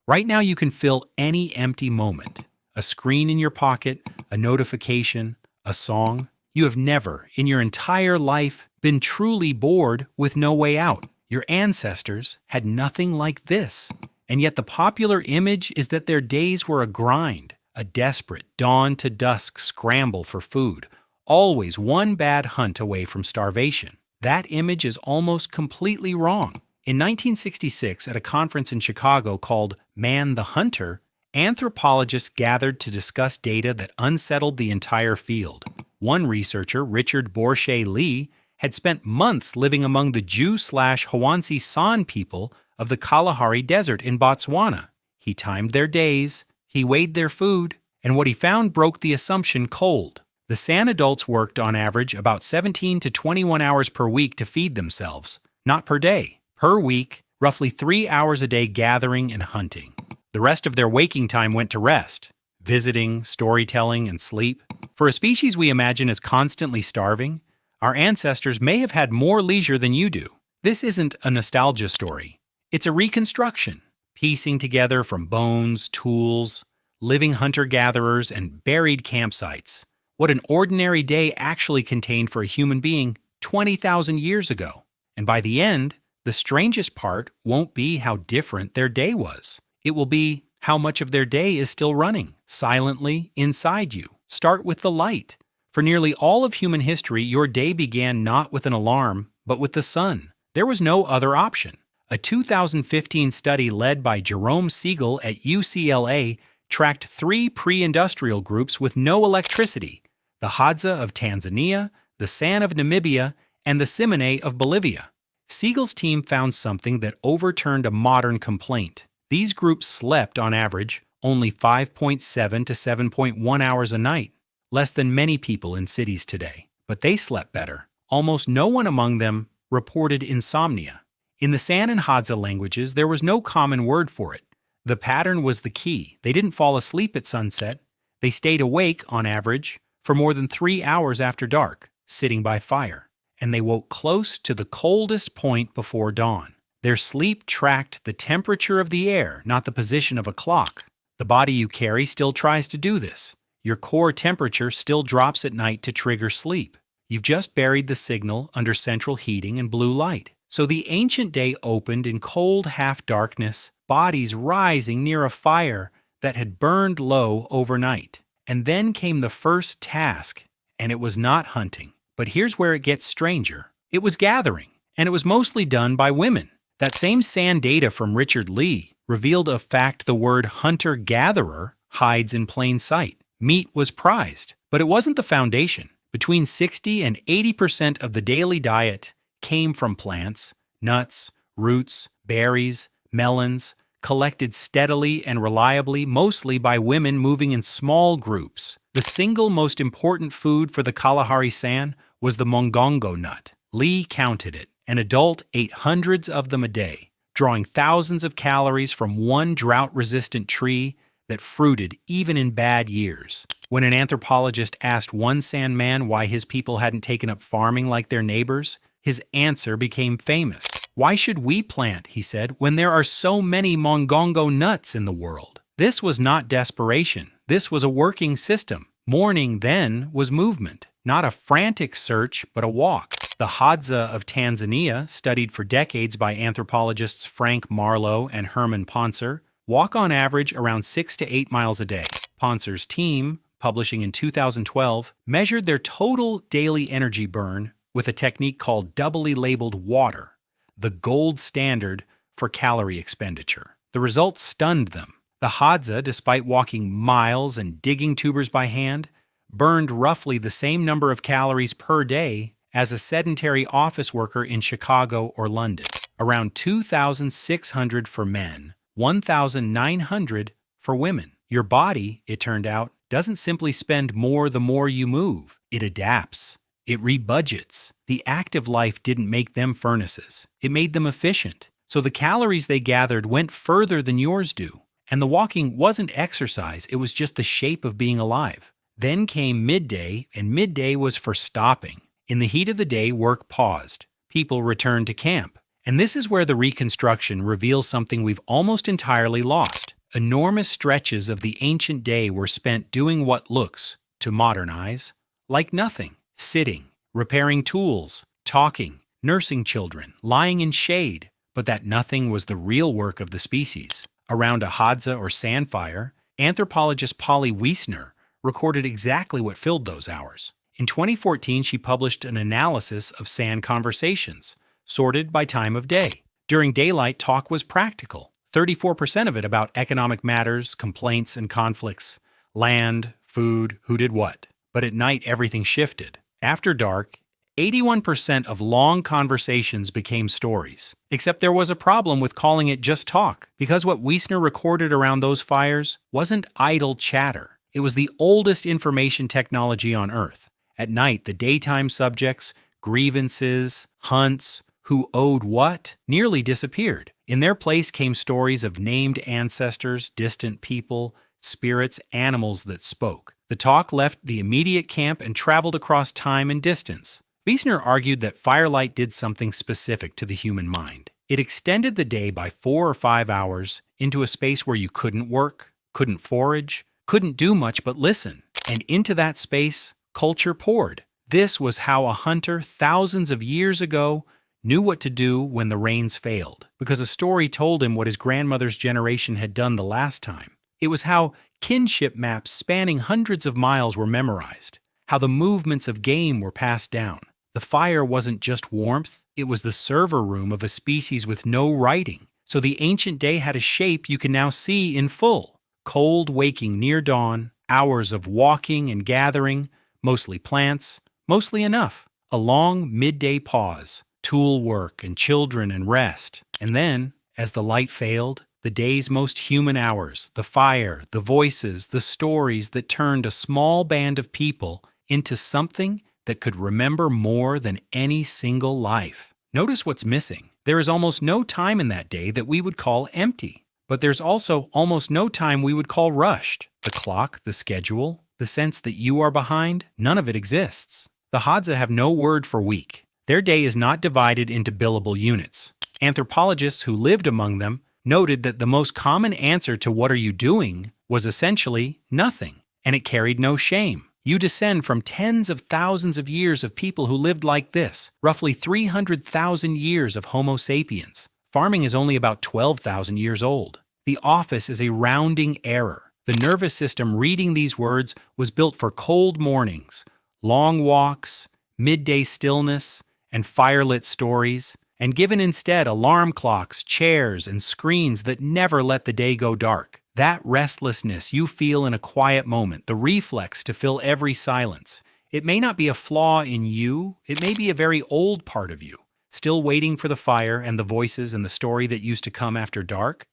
Right now you can fill any empty moment. A screen in your pocket, a notification, a song. You have never, in your entire life, been truly bored with no way out. Your ancestors had nothing like this. And yet the popular image is that their days were a grind, a desperate dawn to dusk scramble for food, always one bad hunt away from starvation. That image is almost completely wrong. In 1966, at a conference in Chicago called Man the Hunter, anthropologists gathered to discuss data that unsettled the entire field. One researcher, Richard Borsche Lee, had spent months living among the Jew/Hawansi San people of the Kalahari Desert in Botswana. He timed their days, he weighed their food, and what he found broke the assumption cold. The San adults worked on average about 17 to 21 hours per week to feed themselves, not per day. Per week, roughly 3 hours a day gathering and hunting. The rest of their waking time went to rest, visiting, storytelling, and sleep. For a species we imagine as constantly starving, our ancestors may have had more leisure than you do. This isn't a nostalgia story. It's a reconstruction, piecing together from bones, tools, living hunter-gatherers, and buried campsites what an ordinary day actually contained for a human being 20,000 years ago. And by the end, the strangest part won't be how different their day was. It will be how much of their day is still running, silently inside you. Start with the light. For nearly all of human history, your day began not with an alarm, but with the sun. There was no other option. A 2015 study led by Jerome Siegel at UCLA tracked 3 pre-industrial groups with no electricity: the Hadza of Tanzania, the San of Namibia, and the Tsimane of Bolivia. Siegel's team found something that overturned a modern complaint. These groups slept, on average, only 5.7 to 7.1 hours a night, less than many people in cities today. But they slept better. Almost no one among them reported insomnia. In the San and Hadza languages, there was no common word for it. The pattern was the key. They didn't fall asleep at sunset. They stayed awake, on average, for more than 3 hours after dark, sitting by fire. And they woke close to the coldest point before dawn. Their sleep tracked the temperature of the air, not the position of a clock. The body you carry still tries to do this. Your core temperature still drops at night to trigger sleep. You've just buried the signal under central heating and blue light. So the ancient day opened in cold half-darkness, bodies rising near a fire that had burned low overnight. And then came the first task, and it was not hunting. But here's where it gets stranger. It was gathering, and it was mostly done by women. That same San data from Richard Lee revealed a fact the word hunter-gatherer hides in plain sight. Meat was prized, but it wasn't the foundation. Between 60 and 80% of the daily diet came from plants, nuts, roots, berries, melons, collected steadily and reliably, mostly by women moving in small groups. The single most important food for the Kalahari San was the mongongo nut. Lee counted it. An adult ate hundreds of them a day, drawing thousands of calories from one drought-resistant tree that fruited even in bad years. When an anthropologist asked one San man why his people hadn't taken up farming like their neighbors, his answer became famous. "Why should we plant," he said, "when there are so many mongongo nuts in the world?" This was not desperation. This was a working system. Mourning then was movement, not a frantic search, but a walk. The Hadza of Tanzania, studied for decades by anthropologists Frank Marlowe and Herman Poncer, walk on average around 6 to 8 miles a day. Poncer's team, publishing in 2012, measured their total daily energy burn with a technique called doubly labeled water, the gold standard for calorie expenditure. The results stunned them. The Hadza, despite walking miles and digging tubers by hand, burned roughly the same number of calories per day as a sedentary office worker in Chicago or London. Around 2,600 for men, 1,900 for women. Your body, it turned out, doesn't simply spend more the more you move. It adapts. It rebudgets. The active life didn't make them furnaces. It made them efficient. So the calories they gathered went further than yours do. And the walking wasn't exercise, it was just the shape of being alive. Then came midday, and midday was for stopping. In the heat of the day, work paused. People returned to camp. And this is where the reconstruction reveals something we've almost entirely lost: Enormous stretches of the ancient day were spent doing what looks, to modernize, like nothing: sitting, repairing tools, talking, nursing children, lying in shade. But that nothing was the real work of the species. Around a hadza or sand fire, anthropologist Polly Wiesner recorded exactly what filled those hours. In 2014, she published an analysis of sand conversations, sorted by time of day. During daylight, talk was practical, 34% of it about economic matters, complaints and conflicts, land, food, who did what. But at night, everything shifted. After dark, 81% of long conversations became stories. Except there was a problem with calling it just talk, because what Wiesner recorded around those fires wasn't idle chatter. It was the oldest information technology on Earth. At night, the daytime subjects, grievances, hunts, who owed what, nearly disappeared. In their place came stories of named ancestors, distant people, spirits, animals that spoke. The talk left the immediate camp and traveled across time and distance. Wiesner argued that firelight did something specific to the human mind. It extended the day by 4 or 5 hours into a space where you couldn't work, couldn't forage, couldn't do much but listen. And into that space, culture poured. This was how a hunter thousands of years ago knew what to do when the rains failed, because a story told him what his grandmother's generation had done the last time. It was how kinship maps spanning hundreds of miles were memorized, how the movements of game were passed down. The fire wasn't just warmth, it was the server room of a species with no writing. So the ancient day had a shape you can now see in full. Cold waking near dawn, hours of walking and gathering, mostly plants, mostly enough. A long midday pause, tool work and children and rest. And then, as the light failed, the day's most human hours, the fire, the voices, the stories that turned a small band of people into something that could remember more than any single life. Notice what's missing. There is almost no time in that day that we would call empty. But there's also almost no time we would call rushed. The clock, the schedule, the sense that you are behind, none of it exists. The Hadza have no word for week. Their day is not divided into billable units. Anthropologists who lived among them noted that the most common answer to "what are you doing" was essentially nothing, and it carried no shame. You descend from tens of thousands of years of people who lived like this, roughly 300,000 years of Homo sapiens. Farming is only about 12,000 years old. The office is a rounding error. The nervous system reading these words was built for cold mornings, long walks, midday stillness, and firelit stories, and given instead alarm clocks, chairs, and screens that never let the day go dark. That restlessness you feel in a quiet moment, the reflex to fill every silence. It may not be a flaw in you, it may be a very old part of you, still waiting for the fire and the voices and the story that used to come after dark.